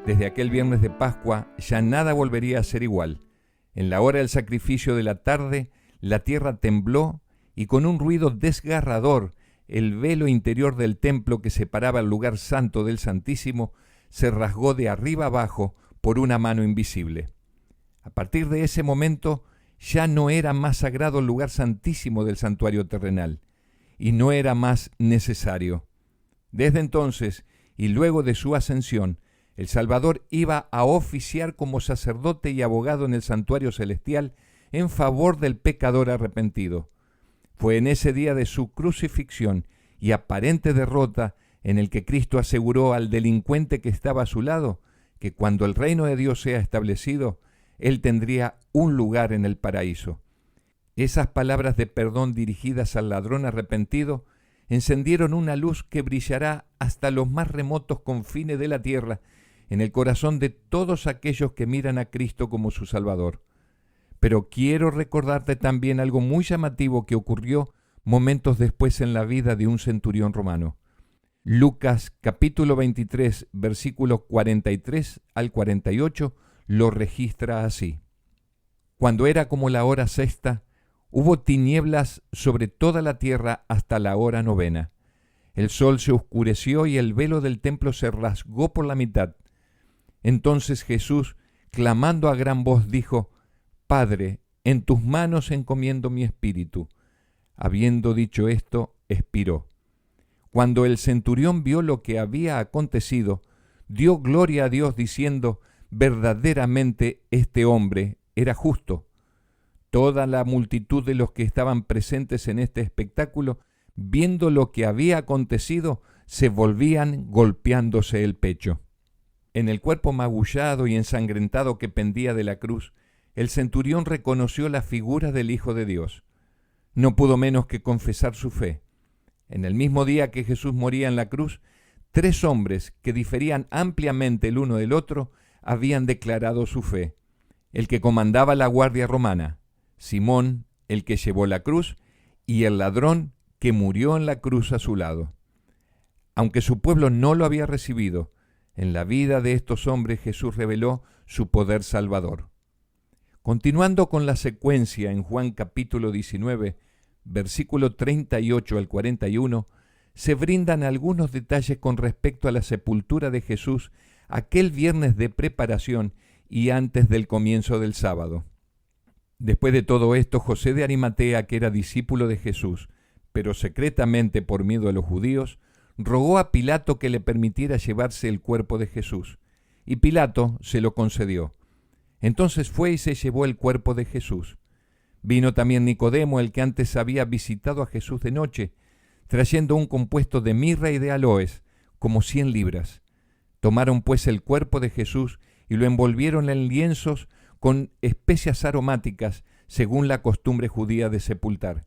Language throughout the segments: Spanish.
Desde aquel viernes de Pascua ya nada volvería a ser igual. En la hora del sacrificio de la tarde, la tierra tembló y con un ruido desgarrador, el velo interior del templo que separaba el lugar santo del Santísimo se rasgó de arriba abajo por una mano invisible. A partir de ese momento ya no era más sagrado el lugar santísimo del santuario terrenal y no era más necesario. Desde entonces y luego de su ascensión, el Salvador iba a oficiar como sacerdote y abogado en el santuario celestial en favor del pecador arrepentido. Fue en ese día de su crucifixión y aparente derrota en el que Cristo aseguró al delincuente que estaba a su lado que cuando el reino de Dios sea establecido, él tendría un lugar en el paraíso. Esas palabras de perdón dirigidas al ladrón arrepentido encendieron una luz que brillará hasta los más remotos confines de la tierra en el corazón de todos aquellos que miran a Cristo como su Salvador. Pero quiero recordarte también algo muy llamativo que ocurrió momentos después en la vida de un centurión romano. Lucas capítulo 23, versículos 43 al 48, lo registra así. Cuando era como la hora sexta, hubo tinieblas sobre toda la tierra hasta la hora novena. El sol se oscureció y el velo del templo se rasgó por la mitad. Entonces Jesús, clamando a gran voz, dijo: Padre, en tus manos encomiendo mi espíritu. Habiendo dicho esto, expiró. Cuando el centurión vio lo que había acontecido, dio gloria a Dios diciendo: verdaderamente este hombre era justo. Toda la multitud de los que estaban presentes en este espectáculo, viendo lo que había acontecido, se volvían golpeándose el pecho. En el cuerpo magullado y ensangrentado que pendía de la cruz, el centurión reconoció la figura del Hijo de Dios. No pudo menos que confesar su fe. En el mismo día que Jesús moría en la cruz, 3 hombres que diferían ampliamente el uno del otro habían declarado su fe. El que comandaba la guardia romana, Simón, el que llevó la cruz, y el ladrón que murió en la cruz a su lado. Aunque su pueblo no lo había recibido, en la vida de estos hombres Jesús reveló su poder salvador. Continuando con la secuencia en Juan capítulo 19, versículo 38 al 41, se brindan algunos detalles con respecto a la sepultura de Jesús aquel viernes de preparación y antes del comienzo del sábado. Después de todo esto, José de Arimatea, que era discípulo de Jesús, pero secretamente por miedo a los judíos, rogó a Pilato que le permitiera llevarse el cuerpo de Jesús, y Pilato se lo concedió. Entonces fue y se llevó el cuerpo de Jesús. Vino también Nicodemo, el que antes había visitado a Jesús de noche, trayendo un compuesto de mirra y de aloes, como 100 libras. Tomaron pues el cuerpo de Jesús y lo envolvieron en lienzos con especias aromáticas, según la costumbre judía de sepultar.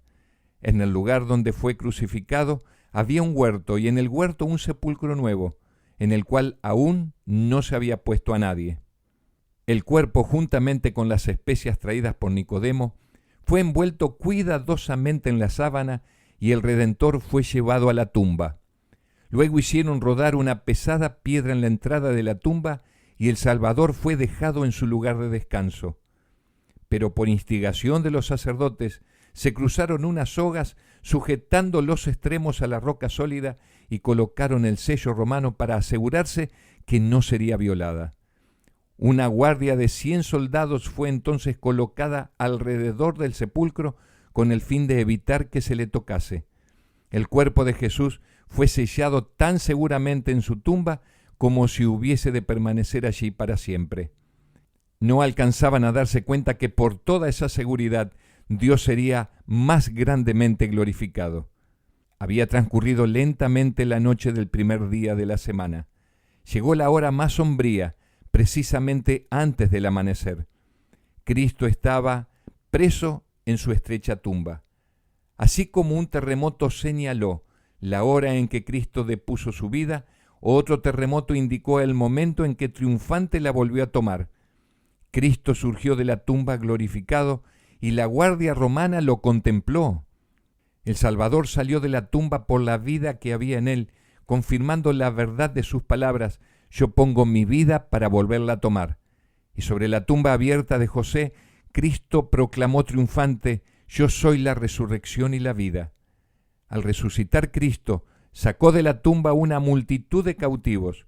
En el lugar donde fue crucificado había un huerto, y en el huerto un sepulcro nuevo, en el cual aún no se había puesto a nadie. El cuerpo, juntamente con las especias traídas por Nicodemo, fue envuelto cuidadosamente en la sábana, y el Redentor fue llevado a la tumba. Luego hicieron rodar una pesada piedra en la entrada de la tumba, y el Salvador fue dejado en su lugar de descanso. Pero por instigación de los sacerdotes, se cruzaron unas sogas sujetando los extremos a la roca sólida y colocaron el sello romano para asegurarse que no sería violada. Una guardia de 100 soldados fue entonces colocada alrededor del sepulcro con el fin de evitar que se le tocase. El cuerpo de Jesús fue sellado tan seguramente en su tumba como si hubiese de permanecer allí para siempre. No alcanzaban a darse cuenta que por toda esa seguridad Dios sería más grandemente glorificado. Había transcurrido lentamente la noche del primer día de la semana. Llegó la hora más sombría, precisamente antes del amanecer. Cristo estaba preso en su estrecha tumba. Así como un terremoto señaló la hora en que Cristo depuso su vida, otro terremoto indicó el momento en que triunfante la volvió a tomar. Cristo surgió de la tumba glorificado y la guardia romana lo contempló. El Salvador salió de la tumba por la vida que había en él, confirmando la verdad de sus palabras: yo pongo mi vida para volverla a tomar. Y sobre la tumba abierta de José, Cristo proclamó triunfante: yo soy la resurrección y la vida. Al resucitar Cristo, sacó de la tumba una multitud de cautivos.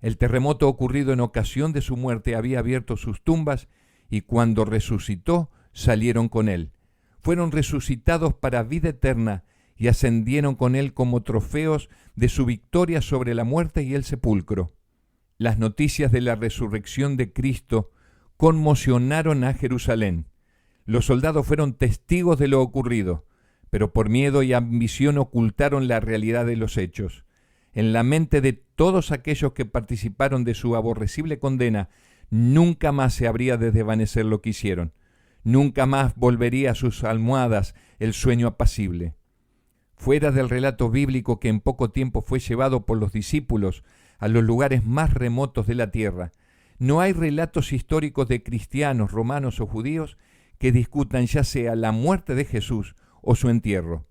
El terremoto ocurrido en ocasión de su muerte había abierto sus tumbas, y cuando resucitó, salieron con él. Fueron resucitados para vida eterna y ascendieron con él como trofeos de su victoria sobre la muerte y el sepulcro. Las noticias de la resurrección de Cristo conmocionaron a Jerusalén. Los soldados fueron testigos de lo ocurrido, pero por miedo y ambición ocultaron la realidad de los hechos. En la mente de todos aquellos que participaron de su aborrecible condena, nunca más se habría de desvanecer lo que hicieron. Nunca más volvería a sus almohadas el sueño apacible. Fuera del relato bíblico que en poco tiempo fue llevado por los discípulos a los lugares más remotos de la tierra, no hay relatos históricos de cristianos, romanos o judíos que discutan ya sea la muerte de Jesús o su entierro.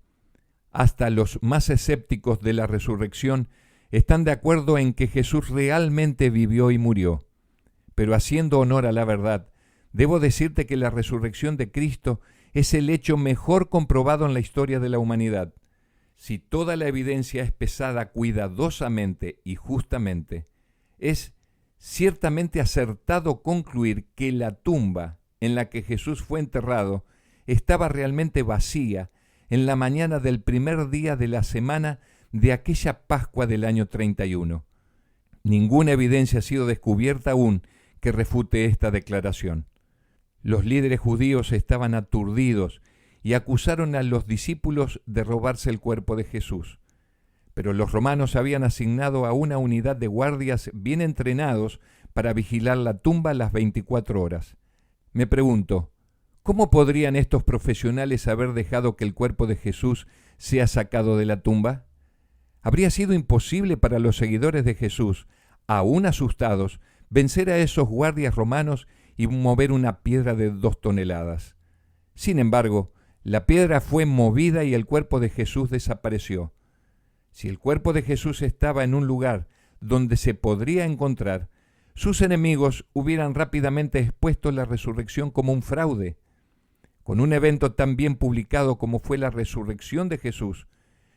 Hasta los más escépticos de la resurrección están de acuerdo en que Jesús realmente vivió y murió. Pero haciendo honor a la verdad, debo decirte que la resurrección de Cristo es el hecho mejor comprobado en la historia de la humanidad. Si toda la evidencia es pesada cuidadosamente y justamente, es ciertamente acertado concluir que la tumba en la que Jesús fue enterrado estaba realmente vacía en la mañana del primer día de la semana de aquella Pascua del año 31. Ninguna evidencia ha sido descubierta aún que refute esta declaración. Los líderes judíos estaban aturdidos y acusaron a los discípulos de robarse el cuerpo de Jesús. Pero los romanos habían asignado a una unidad de guardias bien entrenados para vigilar la tumba las 24 horas. Me pregunto, ¿cómo podrían estos profesionales haber dejado que el cuerpo de Jesús sea sacado de la tumba? Habría sido imposible para los seguidores de Jesús, aún asustados, vencer a esos guardias romanos y mover una piedra de 2 toneladas. Sin embargo, la piedra fue movida y el cuerpo de Jesús desapareció. Si el cuerpo de Jesús estaba en un lugar donde se podría encontrar, sus enemigos hubieran rápidamente expuesto la resurrección como un fraude. Con un evento tan bien publicado como fue la resurrección de Jesús,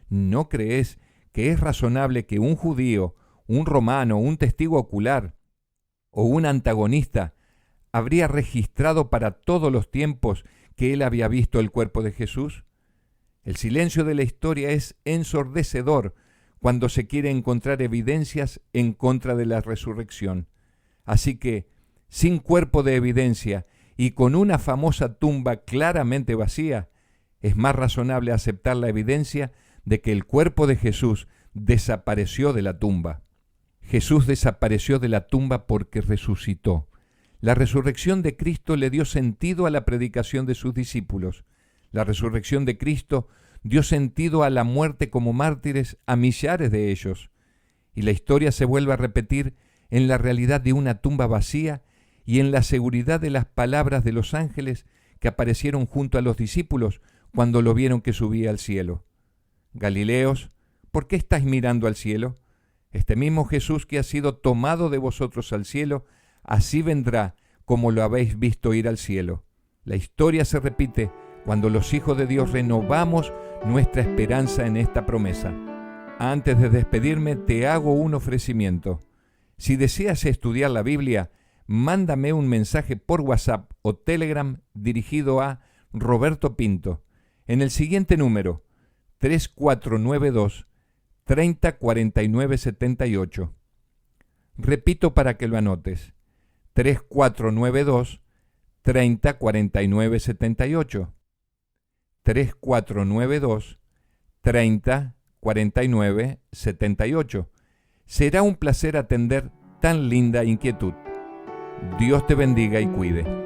¿no crees que es razonable que un judío, un romano, un testigo ocular o un antagonista habría registrado para todos los tiempos que él había visto el cuerpo de Jesús? El silencio de la historia es ensordecedor cuando se quiere encontrar evidencias en contra de la resurrección. Así que, sin cuerpo de evidencia y con una famosa tumba claramente vacía, es más razonable aceptar la evidencia de que el cuerpo de Jesús desapareció de la tumba. Jesús desapareció de la tumba porque resucitó. La resurrección de Cristo le dio sentido a la predicación de sus discípulos. La resurrección de Cristo dio sentido a la muerte como mártires a millares de ellos. Y la historia se vuelve a repetir en la realidad de una tumba vacía y en la seguridad de las palabras de los ángeles que aparecieron junto a los discípulos cuando lo vieron que subía al cielo. Galileos, ¿por qué estáis mirando al cielo? Este mismo Jesús que ha sido tomado de vosotros al cielo, así vendrá como lo habéis visto ir al cielo. La historia se repite cuando los hijos de Dios renovamos nuestra esperanza en esta promesa. Antes de despedirme, te hago un ofrecimiento. Si deseas estudiar la Biblia, mándame un mensaje por WhatsApp o Telegram dirigido a Roberto Pinto en el siguiente número: 3492 30 49 78. Repito para que lo anotes: 3492 30 49 78. 3492 30 49 78. Será un placer atender tan linda inquietud. Dios te bendiga y cuide.